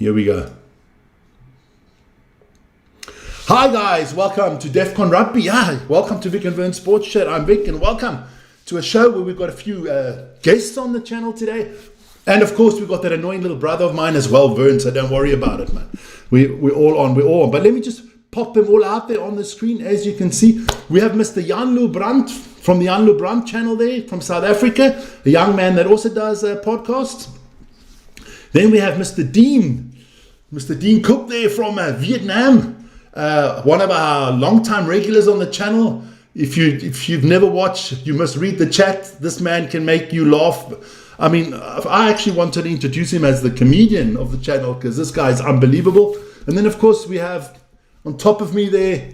Here we go. Hi guys, welcome to Defcon Rugby. Welcome to Vic and Vern Sports Chat. I'm Vic and welcome to a show where we've got a few guests on the channel today. And of course we've got that annoying little brother of mine as well, Vern, so don't worry about it, man. We're all on. But let me just pop them all out there on the screen. As you can see, we have Mr. Jan Brandt from the Jan Brandt channel there from South Africa, a young man that also does podcasts. Then we have Mr. Dean Cook there from Vietnam, one of our long-time regulars on the channel. If you've never watched, you must read the chat. This man can make you laugh. I mean, I actually wanted to introduce him as the comedian of the channel because this guy is unbelievable. And then, of course, we have on top of me there,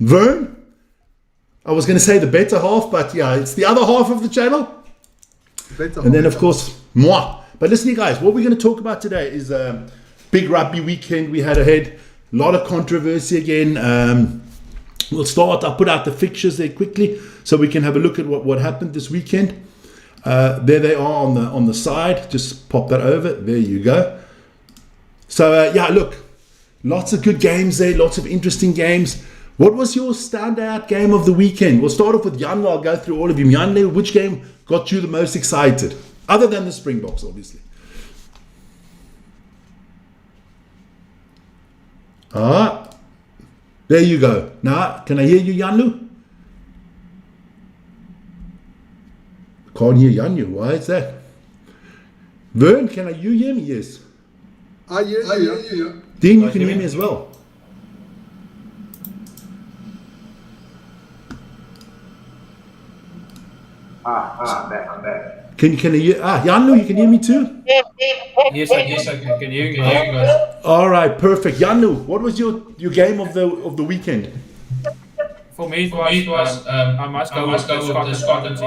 Vern. I was going to say the better half, but yeah, it's the other half of the channel. And then, of course, moi. But listen, you guys, what we're going to talk about today is a big rugby weekend we had ahead. A lot of controversy again. We'll start. I'll put out the fixtures there quickly so we can have a look at what happened this weekend. There they are on the side. Just pop that over. There you go. So, yeah, look. Lots of good games there. Lots of interesting games. What was your standout game of the weekend? We'll start off with Janle. I'll go through all of them. Janle, which game got you the most excited? Other than the Springboks, obviously. There you go. Now, can I hear you, Janlu? Can't hear Janlu. Why is that? Vern, can you hear me? Yes. I hear you. Dean, you can hear me as well. I'm back. Can you hear? Janlu, you can hear me too? Yes, I can. Can you guys? All right, perfect. Janlu, what was your game of the weekend? For me, it was I must go with the Scotland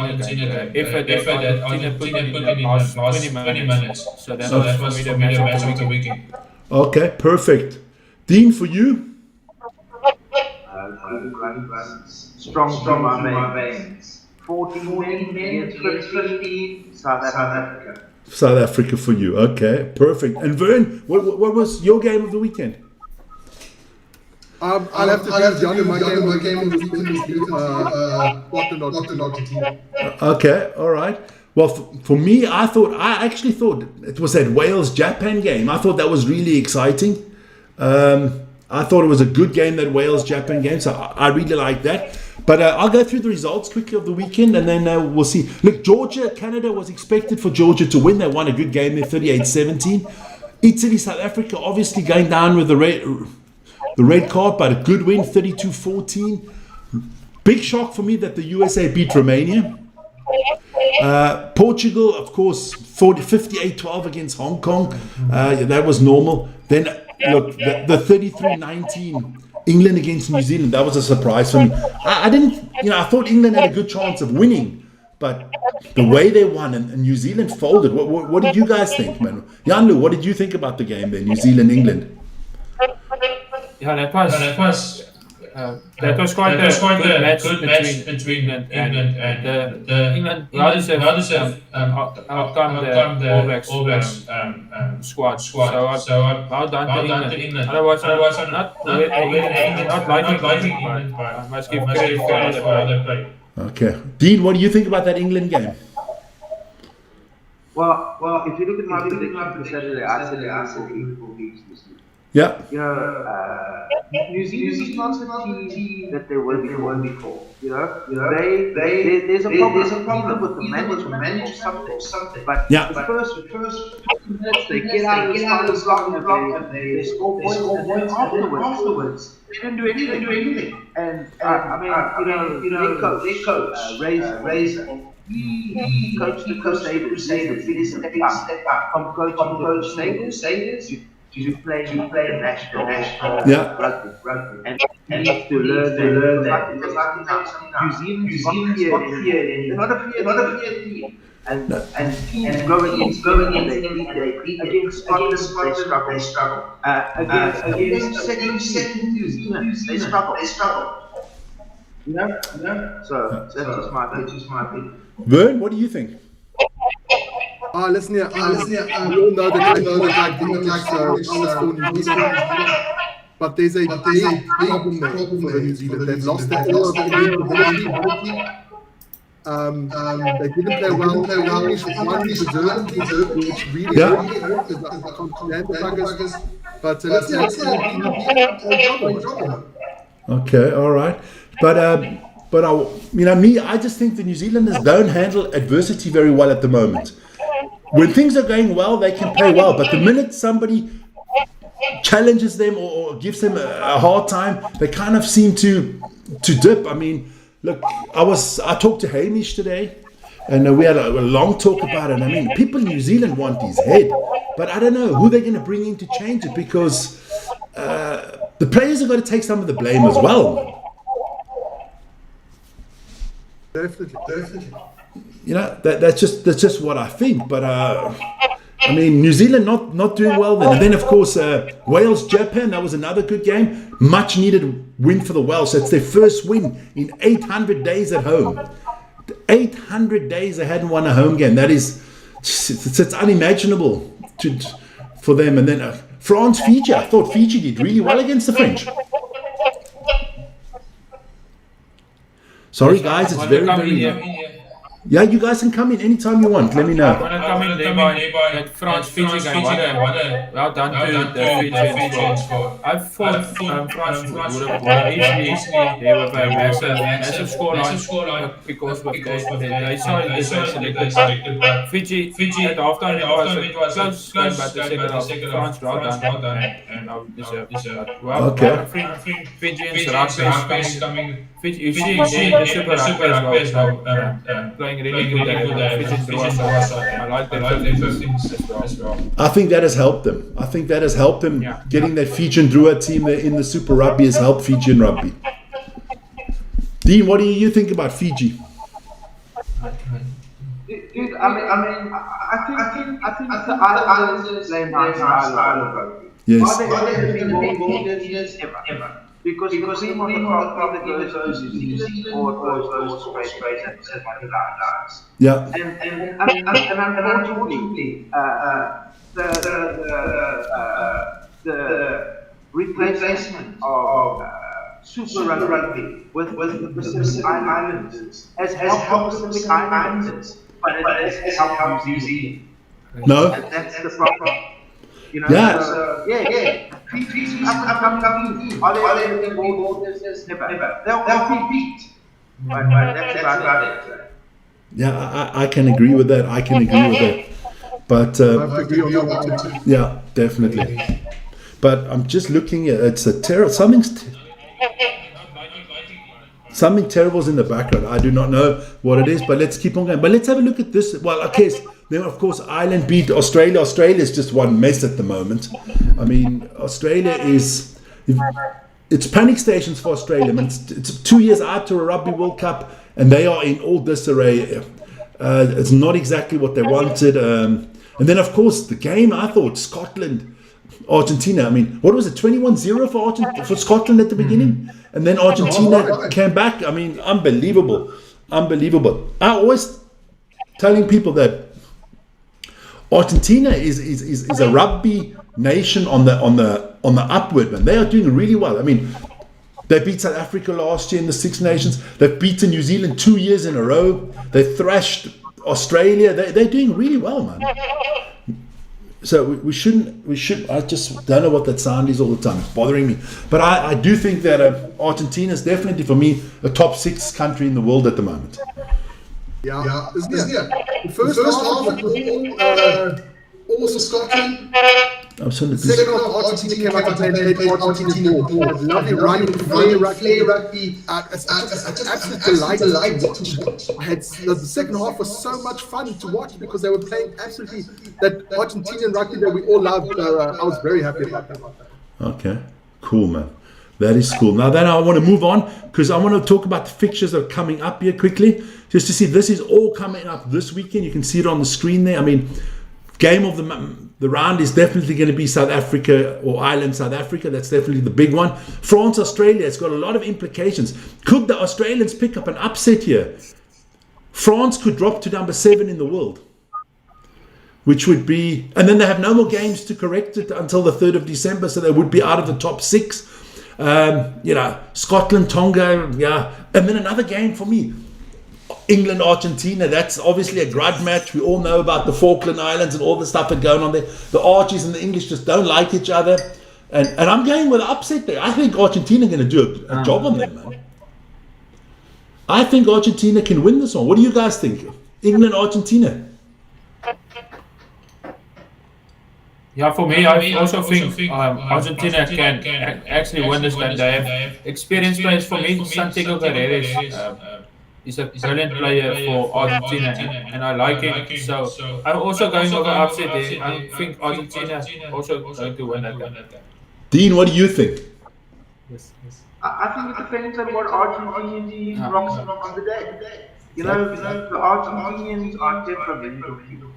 effort that Argentina put in the last 20 minutes. So that was for me the match of the weekend. Okay, perfect. Dean, for you? Strong my veins. 14 minutes, 15, South Africa. South Africa for you. Okay, perfect. And Vern, what was your game of the weekend? I'll have to give Johnny my game of the weekend was Argentina. Okay, all right. Well, for me, I actually thought it was that Wales-Japan game. I thought that was really exciting. I thought it was a good game, that Wales-Japan game, so I really liked that. But I'll go through the results quickly of the weekend, and then we'll see. Look, Canada was expected for Georgia to win. They won a good game there, 38-17. Italy, South Africa, obviously going down with the red card, but a good win, 32-14. Big shock for me that the USA beat Romania. Portugal, of course, 58-12 against Hong Kong. That was normal. Then, look, the 33-19 England against New Zealand, that was a surprise for me. I thought England had a good chance of winning, but the way they won and New Zealand folded. What did you guys think, man? Janlu, what did you think about the game there, New Zealand-England? Yeah, that was quite a good match between England and England. Outcome the All Blacks squad. So well done to England. Otherwise, I'm not liking it, but I must give credit for other play. Okay, Dean, what do you think about that England game? Well, if you look at my prediction for Saturday, I said England will beat New Zealand. Yeah. New Zealand is not a team that they were before. There's a problem with the management or something. But the first 2 minutes they get out of the block and they score points, and then afterwards they didn't do anything. And their coach, Razor. He coached the Crusaders. Step up from coaching the Crusaders. You play national rugby, and you need to learn that. New Zealand they're not a fear team, and teams going in, they beat against Scotland, they struggle. Against second New Zealand, they struggle. So that's just my opinion. Vern, what do you think? Listen here. We all know that I don't like the English, so I was for New Zealand. But there's a big problem there for the New Zealand. They've lost their aura of individuality. They didn't play well. The English won deservedly, which really hurt the continental buggers. But let's see. Okay, all right. But I just think the New Zealanders don't handle adversity very well at the moment. When things are going well, they can play well. But the minute somebody challenges them or gives them a hard time, they kind of seem to dip. I mean, look, I talked to Hamish today, and we had a long talk about it. I mean, people in New Zealand want his head, but I don't know who they're going to bring in to change it, because the players have got to take some of the blame as well. Definitely. You know, that's just what I think. But I mean, New Zealand not doing well then. And then, of course, Wales, Japan, that was another good game. Much needed win for the Welsh. It's their first win in 800 days at home. 800 days they hadn't won a home game. That is, it's unimaginable for them. And then France, Fiji. I thought Fiji did really well against the French. Sorry, guys, it's very, very... Yeah, you guys can come in anytime you want. Let me know. I'm going to come in nearby that France-Fiji game. Well done to the Fijian squad. I thought France would have won easily. They were a massive scoreline because they started this selected. But Fiji at halftime it was a close game, but the second half France well done and deserved. Well, Fijians coming. You see the Super Rugby as well. Playing really good at I like that as well. I think that has helped them. Getting that Fijian Drua team there in the Super Rugby has helped Fijian rugby. Dean, what do you think about Fiji? Dude, I think the Islanders play my style of rugby. Yes. Are they going to be more years ever? Because the team on the top either goes to New Zealand or goes to Australia and says like lines. Yeah. And unfortunately, the replacement of Super Rugby with the Pacific Islanders has helped Pacific Islanders, but it has helped New Zealand. No. That's the problem. You know, yeah. So, yeah. Fiji's up and coming. Are they going to be more than never? They'll compete. But that's about it. Yeah, I can agree with that. But yeah, definitely. But I'm just looking at it's a terrible something terrible is in the background. I do not know what it is, but let's keep on going. But let's have a look at this. Well, okay. Then, of course, Ireland beat Australia. Australia is just one mess at the moment. I mean, Australia it's panic stations for Australia. I mean, it's 2 years out to a Rugby World Cup, and they are in all disarray. It's not exactly what they wanted. And then, of course, the game, I thought, Scotland, Argentina. I mean, what was it, 21-0 for Scotland at the beginning? And then Argentina came back. I mean, unbelievable. I always telling people that Argentina is a rugby nation on the upward, man. They are doing really well. I mean, they beat South Africa last year in the Six Nations. They've beaten New Zealand 2 years in a row. They thrashed Australia. They're doing really well, man. So we should. I just don't know what that sound is all the time. It's bothering me. But I do think that Argentina is definitely, for me, a top 6 country in the world at the moment. Yeah. The first half, also Scotland. Absolutely. Second half, Argentina came out and played Argentina ball. Lovely running, flair rugby. It's an absolute delight to watch. The second half was so much fun to watch because they were playing absolutely that Argentinian rugby that we all loved. I was very happy about that. Okay, cool, man. That is cool. Now then I want to move on because I want to talk about the fixtures that are coming up here quickly. Just to see, this is all coming up this weekend. You can see it on the screen there. I mean, game of the round is definitely going to be South Africa or Ireland, South Africa. That's definitely the big one. France, Australia, it's got a lot of implications. Could the Australians pick up an upset here? France could drop to number 7 in the world. which would be, and then they have no more games to correct it until the 3rd of December, so they would be out of the top 6. Scotland, Tonga, and then another game for me, England, Argentina. That's obviously a grudge match. We all know about the Falkland Islands and all the stuff that's going on there. The Archies and the English just don't like each other, and I'm going with upset there. I think Argentina are going to do a job on them, man. I think Argentina can win this one. What do you guys think? England, Argentina. Yeah, for me, I also think Argentina can actually win this game. They have experienced players. For me, Santiago Guerrero is a brilliant player for Argentina, and I like him. So I'm also going over upset there. I think Argentina also going to win that game. Dean, what do you think? I think it depends on what Argentinian team rocks on the day. The Argentinians are temperamental people.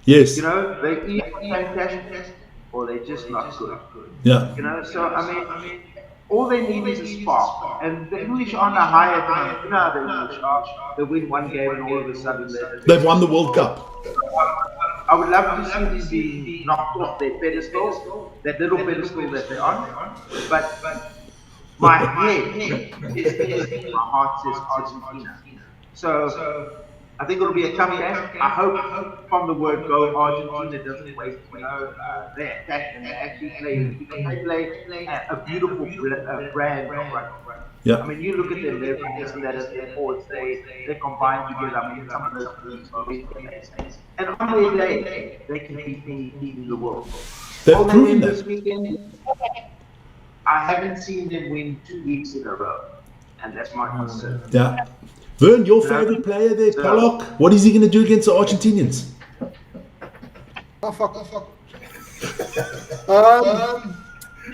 Yes. They either fantastic or they're just not good. Yeah. So I mean, all they need is a spark. And the English aren't a higher than the English are. They win one game and all of a sudden they've won the World Cup. I would love to see them be knocked off their pedestal, that little pedestal that they're on. But my head is my heart says Argentina. So I think it'll be a tough game. I hope from the word go, Argentina doesn't waste. They attack and they actually play. They play a beautiful brand of rugby. Yeah. I mean, you look at them. They're and that as their forwards. They combine together. I mean, some of those teams are really amazing. And on their day, they can beat any team in the world. They've proven that. This weekend, I haven't seen them win 2 weeks in a row, and that's my concern. Yeah. Vern, your favorite player there, Pollock. What is he going to do against the Argentinians? Oh, fuck.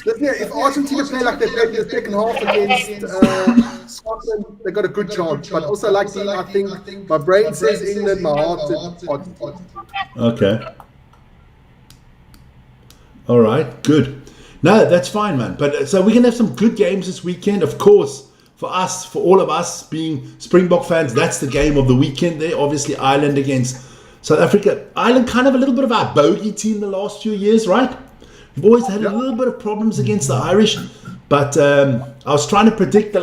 If Argentina play like they played in the second half against Scotland, they got a good chance. But also, like Dean, I think my brain says England, my heart says Argentina. Okay. All right, good. No, that's fine, man. But so we can have some good games this weekend, of course. For us, for all of us being Springbok fans, that's the game of the weekend there. Obviously, Ireland against South Africa. Ireland kind of a little bit of our bogey team the last few years, right? We've always had a little bit of problems against the Irish. But I was trying to predict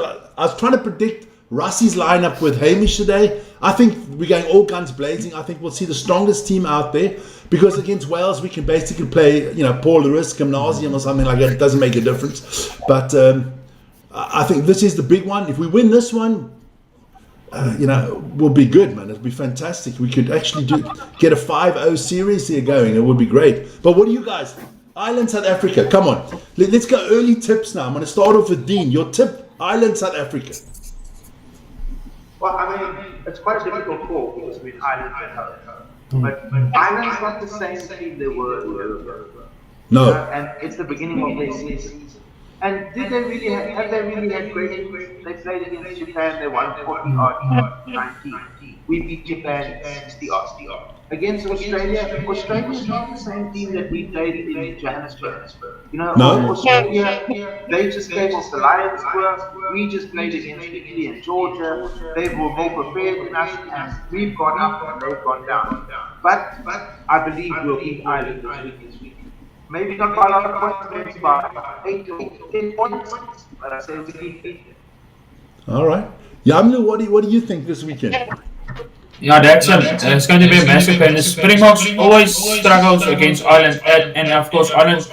Russie's lineup with Hamish today. I think we're going all guns blazing. I think we'll see the strongest team out there because against Wales we can basically play, Paul Lewis Gymnasium or something like that. It doesn't make a difference. But I think this is the big one. If we win this one, we'll be good, man. It'll be fantastic. We could actually get a 5-0 series here going. It would be great. But what do you guys think? Ireland, South Africa. Come on. Let's go early tips now. I'm going to start off with Dean. Your tip, Ireland, South Africa. Well, I mean, it's quite a difficult call because Ireland and South Africa. But Ireland's not the same team they were a year ago. No. And it's the beginning of their season. And did they really have they really had great? They played against Japan. They won 40-odd, 19. We beat Japan 60-odd. Against Australia, Australia's not the same team that we played in Johannesburg. No. Australia, they just came off the Lions tour. We just played against Italy and Georgia. They were more prepared than us, and we've gone up and they've gone down. But I believe we'll beat Ireland this week. Maybe not by a lot of points, by 8 to 10 points. But I say we beat it. All right. Yamlu, what do you think this weekend? Yeah, it's going to be a massive game. The Springboks always struggles against Ireland, and of course Ireland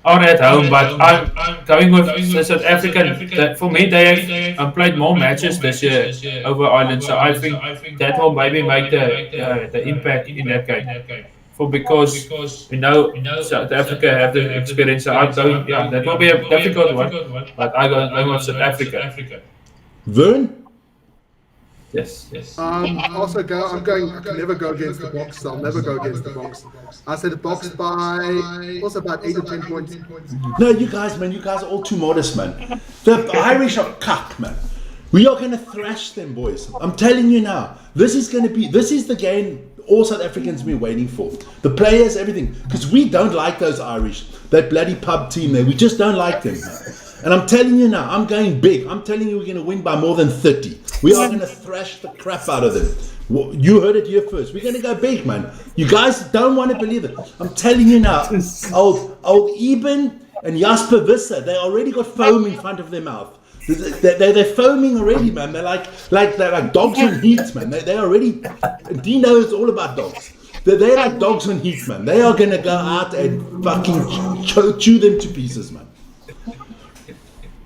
are at home. But I'm going with the South African. For me, they have played more matches this year over Ireland, so I think that will maybe make the impact in that game. Because we know South Africa have the experience. So I'm going, that will be a difficult one. But I'm going with South Africa. Vern? Yes. I can never go against the Boks. I'll never go against the Boks. I said the Boks by also about 8 or 10 points. No, you guys are all too modest, man. The Irish are cuck, man. We are going to thrash them, boys. I'm telling you now. This is the game all South Africans have been waiting for. The players, everything. Because we don't like those Irish. That bloody pub team there. We just don't like them. And I'm telling you now, I'm going big. I'm telling you we're going to win by more than 30. We are going to thrash the crap out of them. You heard it here first. We're going to go big, man. You guys don't want to believe it. I'm telling you now, old Eben and Jasper Visser, they already got foam in front of their mouth. They're foaming already, man. They're like dogs on heat, man. They already. Dee knows all about dogs. They're like dogs on heat, man. They are gonna go out and fucking chew them to pieces, man.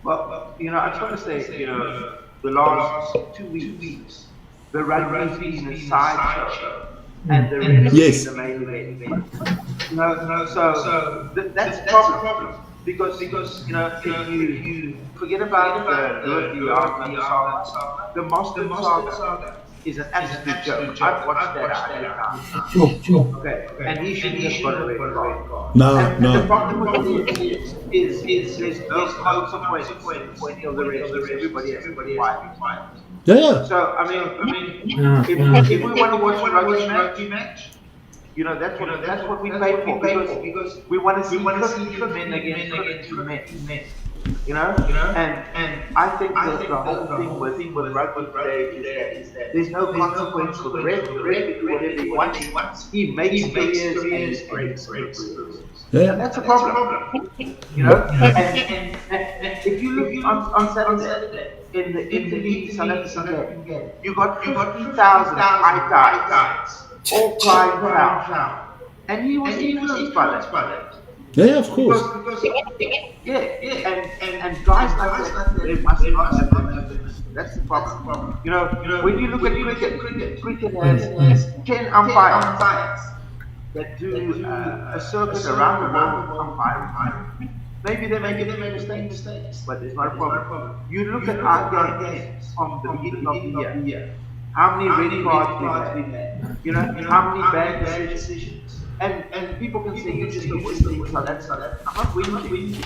Well, I just want to say, the last 2 weeks, the rugby's been a sideshow, and the rugby's Yes. been the main event. So that's a problem. Because if you forget about the Master Saga is an absolute joke. I've watched that out. Okay, and he should just got a red card. No. The problem with it is there's no consequence for any of the rest. Everybody has quiet. Yeah. So I mean, if we want to watch a rugby match. That's what we pay for because we want to see 52 men against 52 men. And I think the whole thing with rugby today is that there's no consequence for the ref. The ref can do whatever he wants. He makes players and he breaks. Yeah. And that's a problem. And if you look on Saturday in the league South African game, you got 50,000 high guys. All crying foul. And he was influenced by that. Yeah, of course. Because and guys like that, they must not have that. That's the problem. When you look at cricket has 10 umpires that do a circuit around the world umpiring. Maybe they make mistakes, but it's not a problem. You look at our games from the beginning of the year. How many red cards we had? How many bad decisions? And people can say you're just a winning South Africa. I'm not winning.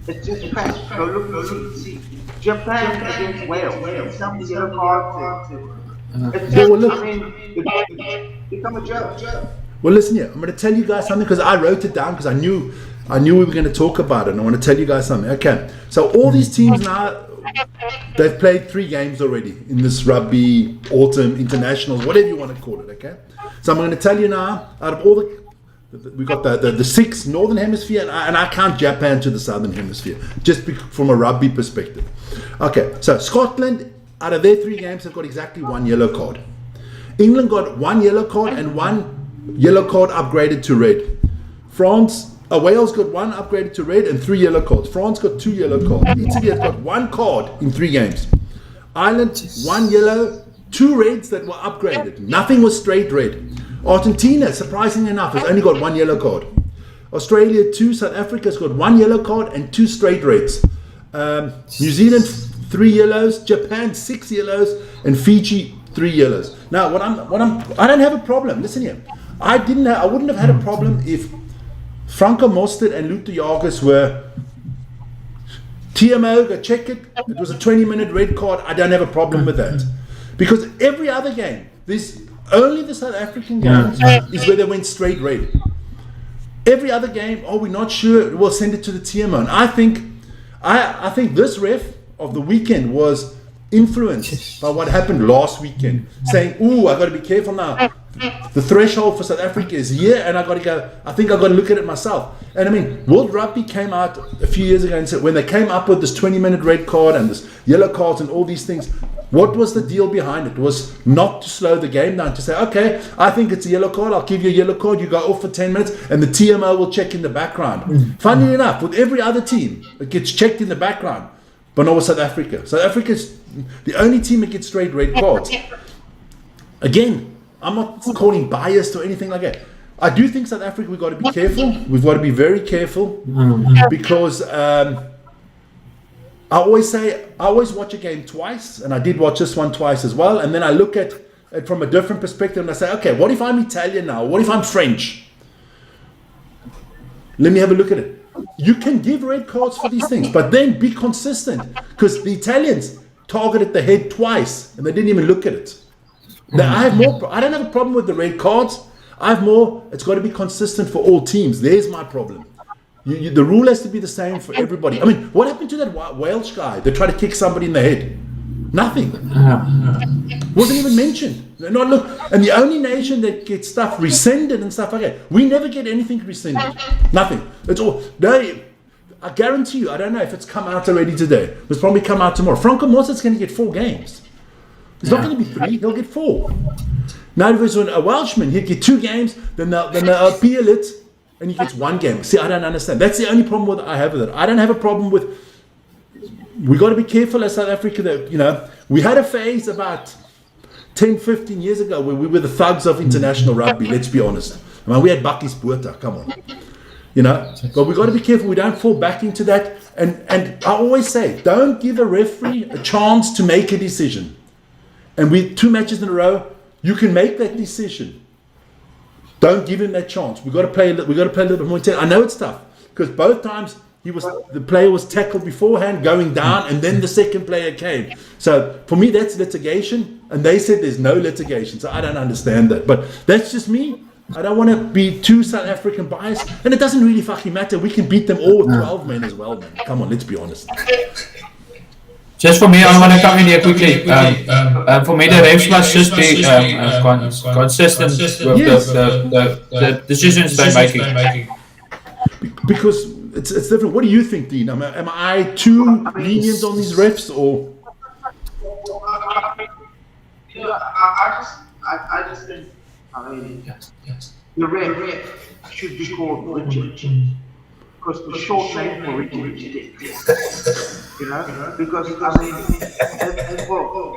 It's just fact. Go look and see. Japan against Wales. Some yellow cards. It's become a joke. Well, listen here. I'm going to tell you guys something because I wrote it down because I knew we were going to talk about it. And I want to tell you guys something. Okay. So all these teams now, they've played 3 games already in this rugby autumn internationals, whatever you want to call it. Okay. So I'm going to tell you now, out of all we got the 6 northern hemisphere, and I count Japan to the southern hemisphere, just from a rugby perspective. Okay. So Scotland, out of their 3 games, have got exactly 1 yellow card. England got 1 yellow card and 1 yellow card upgraded to red. Wales got 1 upgraded to red and 3 yellow cards. France got 2 yellow cards. Italy has got 1 card in 3 games. Ireland, 1 yellow, 2 reds that were upgraded. Nothing was straight red. Argentina, surprisingly enough, has only got 1 yellow card. Australia, 2. South Africa's got 1 yellow card and 2 straight reds. New Zealand, 3 yellows. Japan, 6 yellows, and Fiji, 3 yellows. Now, I don't have a problem. Listen here. I wouldn't have had a problem if Franco Mostert and Luther Jagers were TMO, go check it. It was a 20-minute red card. I don't have a problem with that. Because every other game, only the South African games is where they went straight red. Every other game, we're not sure, we'll send it to the TMO. And I think this ref of the weekend was influenced by what happened last weekend, saying, I got to be careful now. The threshold for South Africa is here, and I think I've got to look at it myself. And I mean, World Rugby came out a few years ago and said, when they came up with this 20-minute red card and this yellow cards and all these things, what was the deal behind it? It was not to slow the game down, to say, okay, I think it's a yellow card, I'll give you a yellow card, you go off for 10 minutes, and the TMO will check in the background. Funnily enough, with every other team, it gets checked in the background, but not with South Africa. South Africa's the only team that gets straight red cards. Again, I'm not calling biased or anything like that. I do think South Africa, we've got to be careful. We've got to be very careful because I always watch a game twice, and I did watch this one twice as well. And then I look at it from a different perspective and I say, okay, what if I'm Italian now? What if I'm French? Let me have a look at it. You can give red cards for these things, but then be consistent, because the Italians targeted the head twice and they didn't even look at it. Now, I don't have a problem with the red cards. It's got to be consistent for all teams. There's my problem. The rule has to be the same for everybody. I mean, what happened to that Welsh guy that tried to kick somebody in the head? Nothing. Wasn't even mentioned. No, look, and the only nation that gets stuff rescinded and stuff like that, we never get anything rescinded. Nothing. It's all. I guarantee you, I don't know if it's come out already today. It's probably come out tomorrow. Franco Mosset's going to get 4 games. It's not going to be 3. He'll get 4. Now, if it was a Welshman, he'd get 2 games. Then they'll appeal it, and he gets 1 game. See, I don't understand. That's the only problem I have with it. I don't have a problem with. We got to be careful as South Africa that, we had a phase about 10, 15 years ago where we were the thugs of international rugby, let's be honest. I mean, we had Bakkies Botha, come on. But we got to be careful we don't fall back into that. And I always say, don't give a referee a chance to make a decision. And with 2 matches in a row, you can make that decision. Don't give him that chance. We got to play a little bit more intense. I know it's tough because both times the player was tackled beforehand, going down, and then the second player came. So for me, that's litigation, and they said there's no litigation. So I don't understand that. But that's just me. I don't want to be too South African biased, and it doesn't really fucking matter. We can beat them all with 12 men as well, man. Come on, let's be honest. Just for me, I want to come in here quickly. For me, the refs must just be consistent with the decisions they're making. Because it's different. What do you think, Dean? Am I too lenient on these refs, or? I just think. The ref should be called Richard, because the short name for Richard is Dick. Because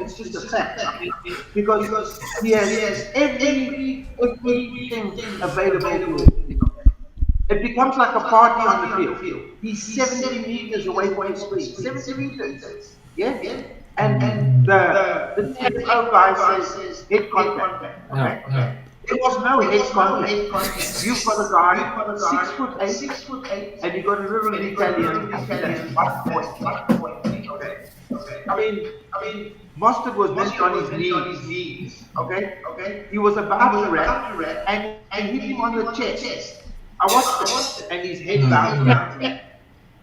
it's just a fact. Because he has everything available to him. It becomes like a party on the field. He's 70 meters away from his screen. 70 meters. Yeah. And the TFO guy says head contact. Okay. There was no head contact. You've got a guy 6'8", and you've got a little Italian. That's 1 point. Okay. I mean, Mustard was bent on his knees. Okay. He was about to wrap, and hit him on the chest. I watched it, and his head bounced down.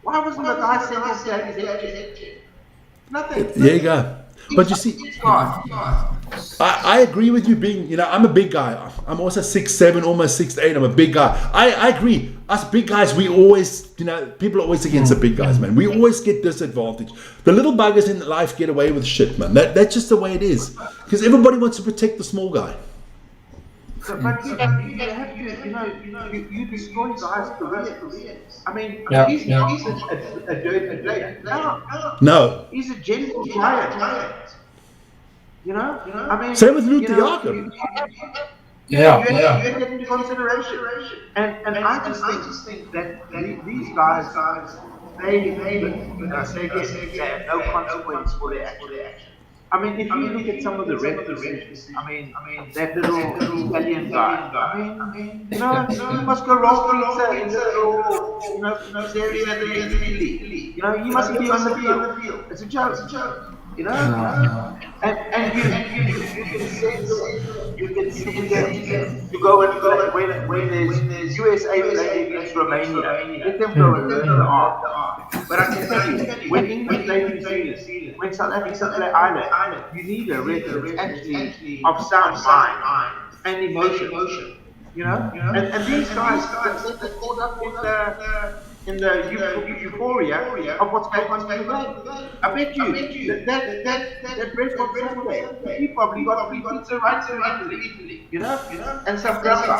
Why wasn't the guy sent off to have his head checked? Nothing. There you go. But you see, I agree with you being, I'm a big guy. I'm also 6'7", almost 6'8". I'm a big guy. I agree. Us big guys, we always, people are always against the big guys, man. We always get disadvantaged. The little buggers in life get away with shit, man. That's just the way it is. Because everybody wants to protect the small guy. But you have to, you destroy guys' careers. I mean, he's a dirty player. No. He's a gentle giant. I mean, same with Luke Diago. You have to take into consideration. And I just think that these guys, they have no consequence for their action. I mean, if you look at some of the red decisions, I mean, that little Italian guy, I mean, you must go wrong in the little area that they Italy. You mustn't be on the field. It's a joke. And you can see that you go and when there's USA playing against Romania, let them go and learn the art. But I can tell you, when England play New Zealand, when South Africa play Ireland, you need a ref that's actually of sound mind and emotion. And these guys get caught up in the euphoria of what's going on in the game. I bet you that ref on Saturday, he probably got a pizza right to Italy, and some grappa.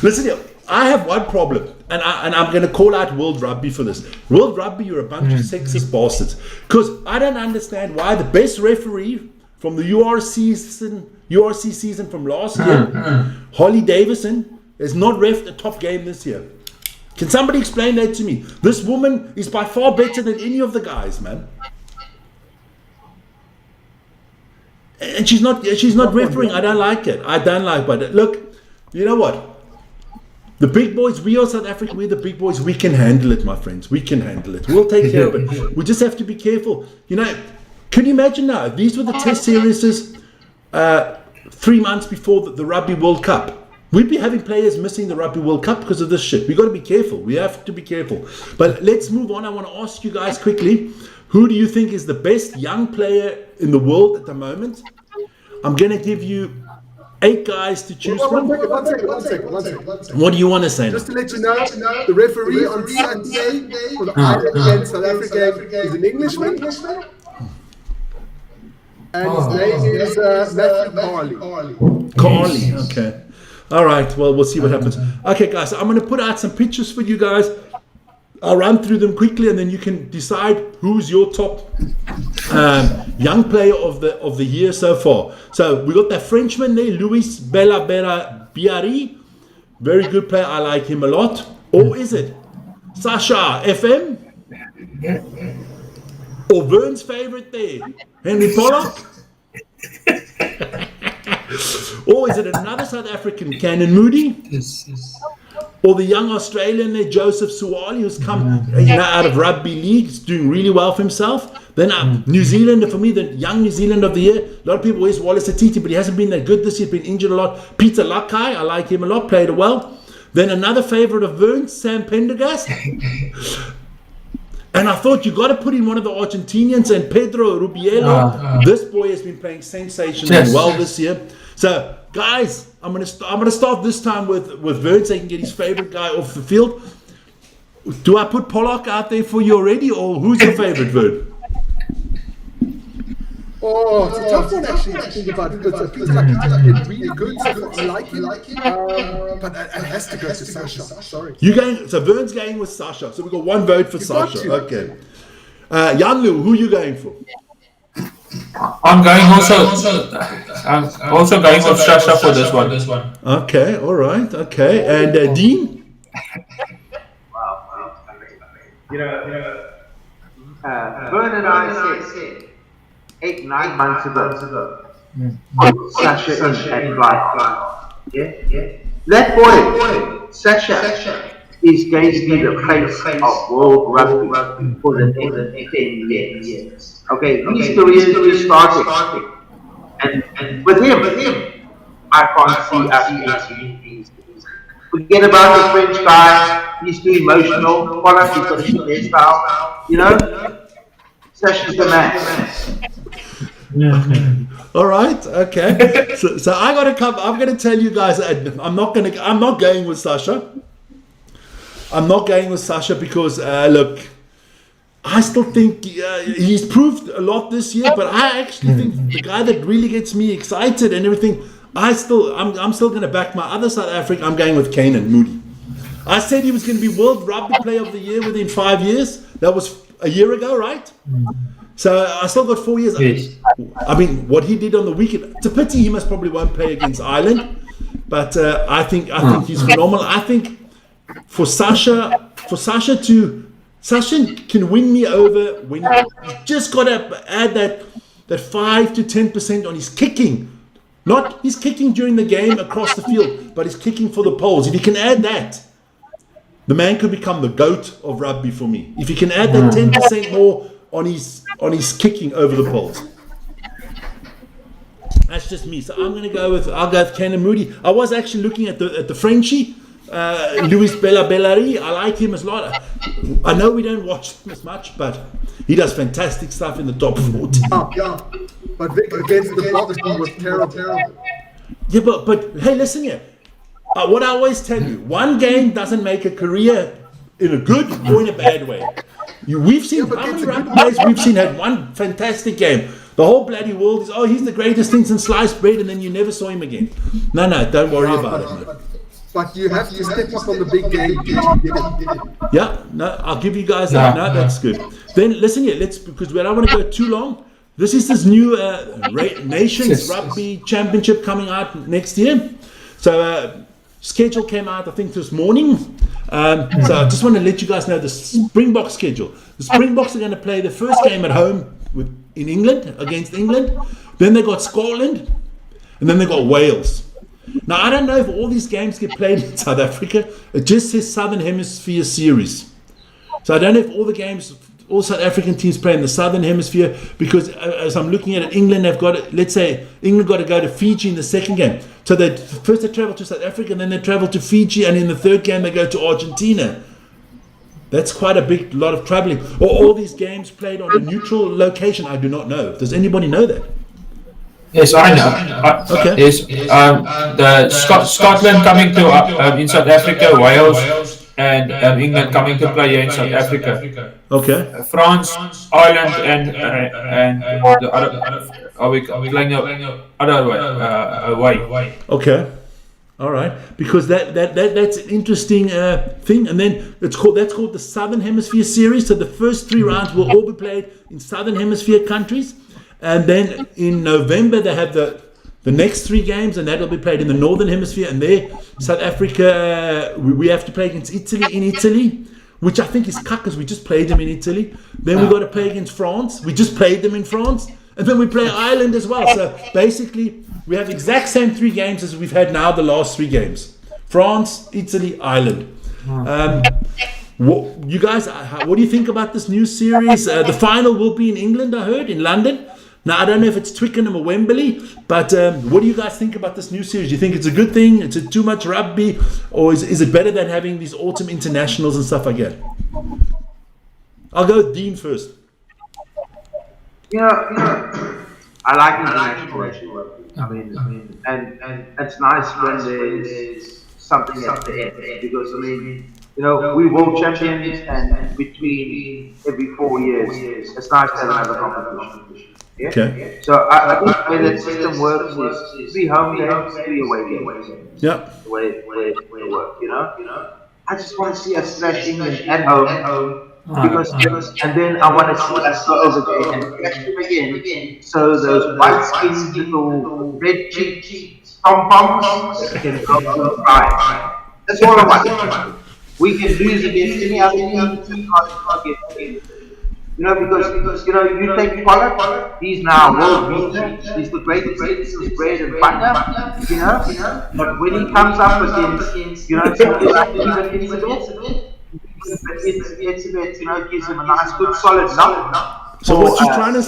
Listen here, I have one problem, and I'm going to call out World Rugby for this. World Rugby, you're a bunch of sexist bastards. Because I don't understand why the best referee from the URC season from last year, Holly Davison, has not reffed a top game this year. Can somebody explain that to me? This woman is by far better than any of the guys, man. And she's not refereeing. I don't like it. But look, you know what? The big boys, we are South Africa, we're the big boys. We can handle it, my friends. We can handle it. We'll take care of it. We just have to be careful. Can you imagine now? If these were the test series 3 months before the Rugby World Cup. We'd be having players missing the Rugby World Cup because of this shit. We've got to be careful. We have to be careful. But let's move on. I want to ask you guys quickly. who do you think is the best young player in the world at the moment? I'm going to give you 8 guys to choose from. One second. What do you want to say? Just to let you know, the referee on Saturday for the Ireland against South Africa is an Englishman. And his name is Matthew Carly, okay. All right, well, we'll see what happens. Okay, guys, I'm going to put out some pictures for you guys. I'll run through them quickly, and then you can decide who's your top young player of the year so far. So we got that Frenchman there, Luis Biari. Very good player. I like him a lot. Or is it Sasha FM? Or Vern's favorite there, Henry Pollock? Or is it another South African, Canon Moody? Yes. Or the young Australian there, Joseph Suwali, who's come out of rugby league, he's doing really well for himself. Then New Zealander, for me, the young New Zealander of the year. A lot of people always Wallace Atiti, but he hasn't been that good this year. He's been injured a lot. Peter Lakai, I like him a lot, played well. Then another favourite of Vern's, Sam Pendergast. And I thought you got to put in one of the Argentinians, and Pedro Rubielo. This boy has been playing sensationally well this year. So, guys, I'm gonna start this time with Vern, so he can get his favorite guy off the field. Do I put Pollock out there for you already, or who's your favorite, Vern? Oh, it's a tough one actually to think about, because Peter is really good. I like him. But it has to go to Sasha. Sorry. So Vern's going with Sasha. So we've got 1 vote for Sasha. Okay. Jan-Lou, who are you going for? I'm also going with Sasha for this one. Okay, all right, okay. And Dean? Vern and I said 8-9 months ago, Sasha in Black. Yeah. That boy, Sasha, is going to be the face of world rugby for the next 10 years. Okay, his career is starting. And with him, I can't see us being. Forget about the French guy, he's too emotional. Pollock, he's got a shit hairstyle. You know? Sasha's the man. All right, okay. So I got to come. I'm going to tell you guys. I'm not going with Sasha. I'm not going with Sasha because look, I still think he's proved a lot this year. But I actually think the guy that really gets me excited and everything. I'm still going to back my other South African. I'm going with Canon Moody. I said he was going to be World Rugby Player of the Year within 5 years. That was a year ago, right? So I still got 4 years. Yes. I mean, what he did on the weekend, it's a pity he probably won't play against Ireland. But I think he's phenomenal. I think for Sasha can win me over when you just got to add that 5 to 10% on his kicking. Not his kicking during the game across the field, but his kicking for the poles. If he can add that, the man could become the GOAT of rugby for me. If he can add that 10% more on his kicking over the poles. That's just me. So I'll go with Canon Moody. I was actually looking at the Frenchie, Luis Bellari. I like him as a lot. I know we don't watch him as much, but he does fantastic stuff in the top 40. Yeah. But Vic against the Box was terrible. Yeah, but hey, listen here. What I always tell you, one game doesn't make a career in a good or in a bad way. We've seen how many rugby players we've seen had one fantastic game. The whole bloody world is, he's the greatest thing since sliced bread, and then you never saw him again. No, don't worry about it, man. But you have to step up on the big game. Yeah, no, I'll give you guys that. No, that's good. Then listen here, because we don't want to go too long. This is this new Nations Rugby Championship coming out next year. So schedule came out, I think, this morning. So I just want to let you guys know the Springboks schedule. The Springboks are going to play the first game at home in England, against England. Then they got Scotland, and then they got Wales. Now, I don't know if all these games get played in South Africa. It just says Southern Hemisphere Series. So I don't know if all South African teams play in the Southern Hemisphere, because as I'm looking at it, England have got, let's say, England got to go to Fiji in the second game. So first they travel to South Africa, and then they travel to Fiji, and in the third game they go to Argentina. That's quite a big lot of traveling. Or all these games played on a neutral location? I do not know. Does anybody know that? Yes, I know. Okay. Yes, the Scotland coming to in South Africa, Wales, and England coming to play here in South Africa. Okay. France, Ireland, and the other. Are we playing other way? Okay. All right, because that's an interesting thing, and then that's called the Southern Hemisphere series. So the first 3 rounds will all be played in Southern Hemisphere countries, and then in November they have the next 3 games, and that'll be played in the Northern Hemisphere. And there, South Africa, we have to play against Italy in Italy, which I think is cuck because we just played them in Italy. Then we got to play against France. We just played them in France, and then we play Ireland as well. So basically, we have the exact same 3 games as we've had now the last 3 games. France, Italy, Ireland. You guys, what do you think about this new series? The final will be in England, I heard, in London. Now, I don't know if it's Twickenham or Wembley, but what do you guys think about this new series? Do you think it's a good thing? Is it too much rugby? Or is it better than having these autumn internationals and stuff like that? I'll go with Dean first. I like international rugby. I mean, and it's nice when there's something at the end, because we world champions, and between every 4 years, it's nice to have another competition. Yeah? Okay. So I think the way that system works is 3 home games, 3 away games. Yeah. The way it works, I just want to see us smash England at home. Because and then I want to see us go over there and catch them again. So those white-skinned little red-cheeked pom-poms can go to the pride. That's all I want. We can lose against any other team. Because you take Pollard, he's now world beater. He's the greatest of bread and butter. But when he comes up against somebody like Unmissable, it's a bit, gives him a nice, good, solid knock. So what you're trying to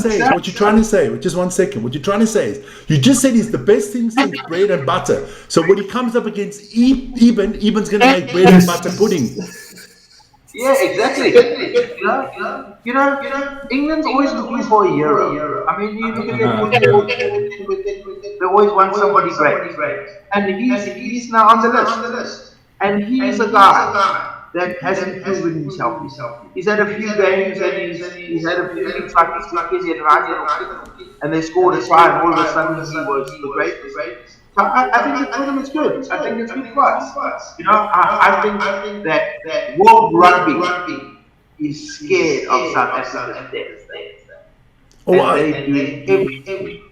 say, just 1 second, what you're trying to say is, you just said he's the best thing since bread and butter. So when he comes up against Eben's going to make bread and butter pudding. Yeah, exactly. England's always looking for a hero. I mean, you look at them, they always want somebody great. And he's now on the list. And he's a guy that hasn't proven himself. He's had a few games, and he's had a few things like this, and they scored a try, and all of a sudden he was the greatest. So I think the tournament's good. I think it's good for us. I think that world rugby is scared of South Africa's death. And they're doing everything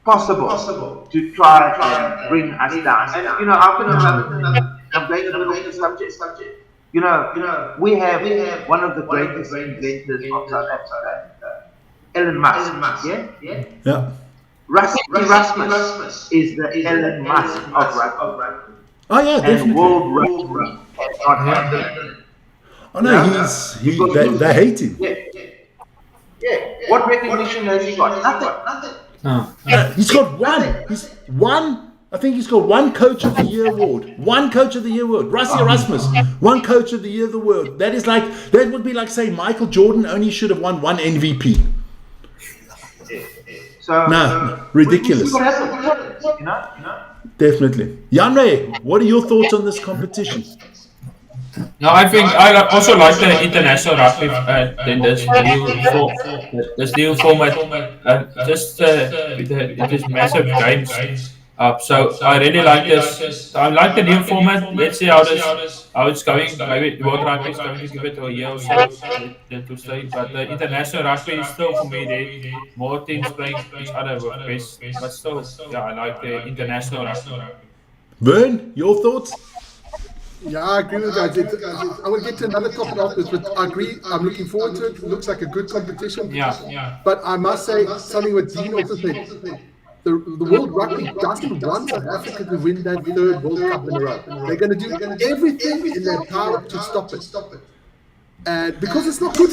possible to try and bring us down. And I'm going a little bit subject. We have one of the greatest inventors of South Africa, Elon Musk. Yeah. Rasmus is the Elon Musk of rugby. Oh yeah, definitely. And world rugby cannot have that. Oh no, they hate him. Yeah. What recognition has he got? Nothing. He's got one. I think he's got 1 Coach of the Year award. 1 Coach of the Year award. Rassie Erasmus, 1 Coach of the Year of the world. That would be like saying Michael Jordan only should have won 1 MVP. So ridiculous. Definitely. Janre, what are your thoughts on this competition? No, I think I also like the international rugby in this new format, just with this massive games. So I really like this. I like the new format. Let's see how it's going. Maybe World Rugby is going to give it a year or so to stay. But the international rugby is still, for me, there more teams playing each other with best. But still, I like the international rugby. Vern, your thoughts? Yeah, I agree with guys. I will get to another topic after this, but I agree. I'm looking forward to it. It looks like a good competition. Yeah. But I must say something what Dean also said. The World Rugby doesn't want South Africa to win that 3rd World Cup in a row. They're going to do everything in their power to stop it. And because it's not good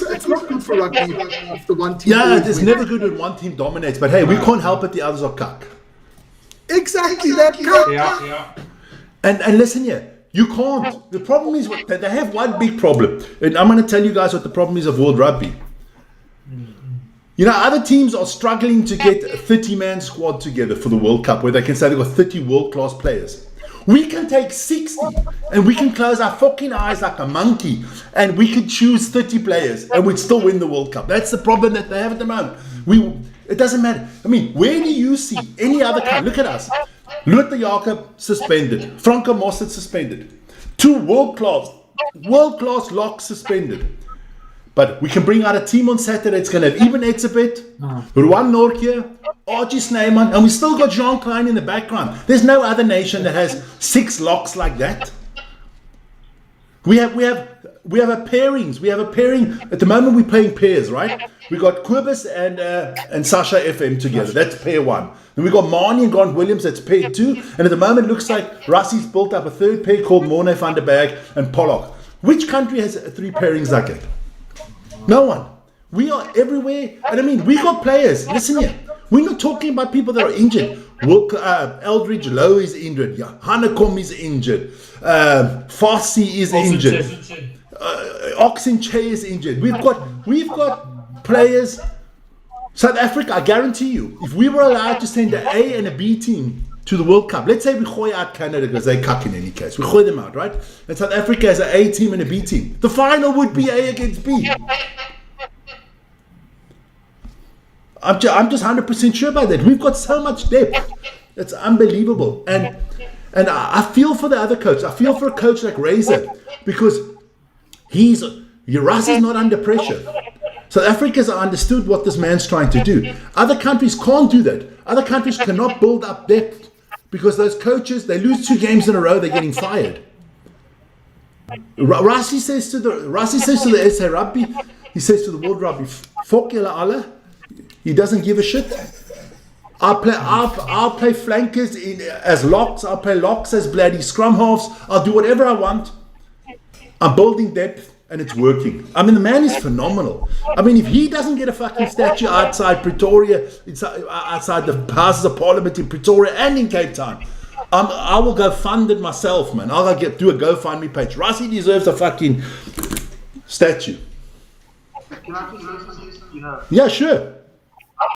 for rugby if the one team. Yeah, it's never good when one team dominates. But hey, we can't help it. The others are cuck. Exactly that cuck. Yeah. And listen here. You can't. The problem is that they have one big problem. And I'm going to tell you guys what the problem is of World Rugby. You know, other teams are struggling to get a 30-man squad together for the World Cup where they can say they've got 30 world-class players. We can take 60 and we can close our fucking eyes like a monkey and we could choose 30 players and we'd still win the World Cup. That's the problem that they have at the moment. It doesn't matter. I mean, where do you see any other country? Look at us. Luther Jakob suspended. Franco Mossad suspended. 2 world-class locks suspended. But we can bring out a team on Saturday. It's going to have Ibn Etzebeth, Ruan Nortje, Archie Snyman, and we still got Jean Klein in the background. There's no other nation that has 6 locks like that. We have a pairings. We have a pairing. At the moment, we're playing pairs, right? We got Kobus and Sasha FM together. That's pair 1. Then we got Marnie and Grant Williams. That's pair 2. And at the moment, it looks like Russie's built up a 3rd pair called Morne van der Berg and Pollock. Which country has 3 pairings like that? No one. We are everywhere. And I mean, we got players. Listen here. We're not talking about people that are injured. Eldridge Lowe is injured. Yeah. Hanekom is injured. Farsi is injured. Oxenche is injured. We've got players. South Africa, I guarantee you, if we were allowed to send an A and a B team to the World Cup, let's say we goy out Canada because they cuck in any case. We goy them out, right? And South Africa has an A team and a B team. The final would be A against B. I'm just 100% sure about that. We've got so much depth. It's unbelievable. And I feel for the other coach. I feel for a coach like Razor because Russ is not under pressure. South Africa's understood what this man's trying to do. Other countries can't do that. Other countries cannot build up depth because those coaches, they lose 2 games in a row, they're getting fired. Rassi says to the SA Rugby, he says to the World Rugby, "Fok julle alle." He doesn't give a shit. I'll play flankers as locks. I'll play locks as bloody scrum halves. I'll do whatever I want. I'm building depth and it's working. I mean, the man is phenomenal. I mean, if he doesn't get a fucking statue outside Pretoria, outside the Houses of Parliament in Pretoria and in Cape Town, I will go fund it myself, man. I'll do a GoFundMe page. Rassi deserves a fucking statue. Can I just say something? Yeah, sure.